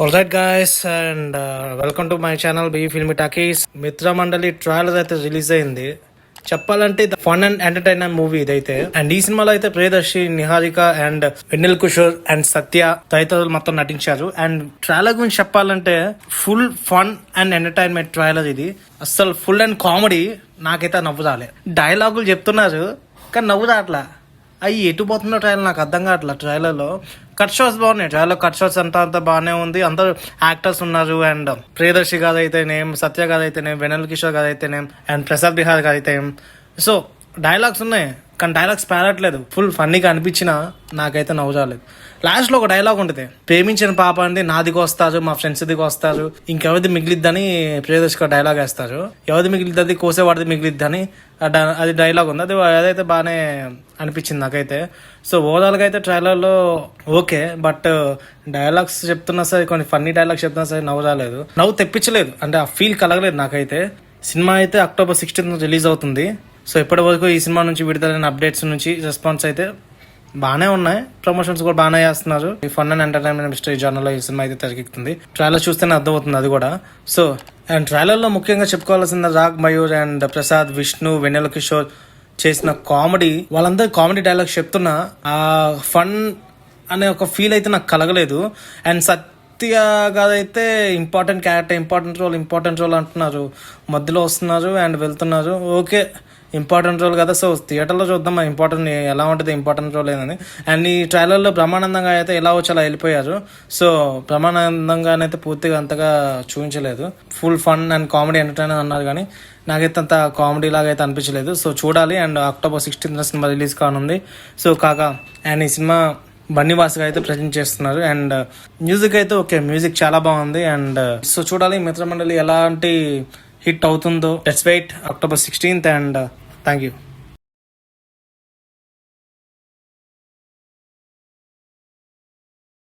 Alright guys and welcome to my channel B filmy talkies. Mitra Mandali trailer అయితే release అయింది. చెప్పాలంటే fun and entertainer movie ఇదైతే. And ఈ సినిమాలో అయితే ప్రియదర్శి, నిహారిక అండ్ వెన్నెల్ కిషోర్ అండ్ సత్య తదితరులు మొత్తం నటించారు. అండ్ ట్రైలర్ గురించి చెప్పాలంటే full fun and entertainment trailer ఇది. అస్సలు ఫుల్ అండ్ కామెడీ. నాకైతే నవ్వు రాలే. డైలాగులు చెప్తున్నారు కానీ నవ్వు రావట్లా. అవి ఎటు పోతుందో ట్రైలర్ నాకు అర్థం కావట్లేదు. ట్రైలర్లో కట్ షాట్స్ బాగున్నాయి. ట్రైలర్ కట్ షాట్స్ అంతా బాగానే ఉంది. అందరు యాక్టర్స్ ఉన్నారు. అండ్ ప్రియదర్శి గారు అయితేనేం, సత్య గారు అయితేనేం, వెనల్ కిషోర్ గారు అయితేనేం, అండ్ ప్రసాద్ బిహార్ గారు అయితేనేం. సో డైలాగ్స్ ఉన్నాయి కానీ డైలాగ్స్ పేరట్లేదు. ఫుల్ ఫన్నీగా అనిపించిన నాకైతే నవ్వు రాలేదు. లాస్ట్ లో ఒక డైలాగ్ ఉంటుంది, ప్రేమించిన పాప అండి నాదికి వస్తారు, మా ఫ్రెండ్స్ దిగి వస్తారు, ఇంకెవరిది మిగిలిద్దని ప్రియదర్శిగా డైలాగ్ వేస్తారు. ఎవరిది మిగిలిద్ది, కోసేవాడిది మిగిలిద్దని అది డైలాగ్ ఉంది. అదైతే బాగానే అనిపించింది నాకైతే. సో ఓవరాల్ గా అయితే ట్రైలర్ లో ఓకే, బట్ డైలాగ్స్ చెప్తున్నా సరే, కొన్ని ఫన్నీ డైలాగ్స్ చెప్తున్నా సరే నవ్వు రాలేదు. నవ్వు తెప్పించలేదు, అంటే ఆ ఫీల్ కలగలేదు నాకైతే. సినిమా అయితే October 16th రిలీజ్ అవుతుంది. సో ఇప్పటి వరకు ఈ సినిమా నుంచి విడుదలైన అప్డేట్స్ నుంచి రెస్పాన్స్ అయితే బాగానే ఉన్నాయి. ప్రమోషన్స్ కూడా బాగానే చేస్తున్నారు. ఈ fun and entertainment mystery journal లో ఈ సినిమా అయితే తెరకెక్కుతుంది. ట్రైలర్ చూస్తేనే అర్థమవుతుంది అది కూడా. సో అండ్ ట్రైలర్ లో ముఖ్యంగా చెప్పుకోవాల్సిన రాగ్ మయూర్ అండ్ ప్రసాద్, విష్ణు, వెన్నెల కిషోర్ చేసిన కామెడీ, వాళ్ళందరూ కామెడీ డైలాగ్స్ చెప్తున్నా ఆ ఫన్ అనే ఒక ఫీల్ అయితే నాకు కలగలేదు. అండ్ సత్య గారు అయితే ఇంపార్టెంట్ క్యారెక్టర్, ఇంపార్టెంట్ రోల్ అంటున్నారు, మధ్యలో వస్తున్నారు అండ్ వెళ్తున్నారు. ఓకే, ఇంపార్టెంట్ రోల్ కదా, సో థియేటర్లో చూద్దాం ఇంపార్టెంట్ ఎలా ఉంటుంది, ఇంపార్టెంట్ రోల్ ఏందని. అండ్ ఈ ట్రైలర్లో బ్రహ్మానందంగా అయితే ఎలా వచ్చి అలా వెళ్ళిపోయారు. సో బ్రహ్మానందంగానైతే పూర్తిగా అంతగా చూపించలేదు. Full fun and comedy entertainer అన్నారు కానీ నాకైతే అంత కామెడీ లాగా అయితే అనిపించలేదు. సో చూడాలి. And October 16th cinema release కానుంది. సో అండ్ ఈ సినిమా బన్నీవాస్గా అయితే ప్రజెంట్ చేస్తున్నారు. అండ్ మ్యూజిక్ అయితే ఓకే, మ్యూజిక్ చాలా బాగుంది. అండ్ సో చూడాలి మిత్రమండలి ఎలాంటి హిట్ అవుతుందో. Let's wait October 16th. And thank you.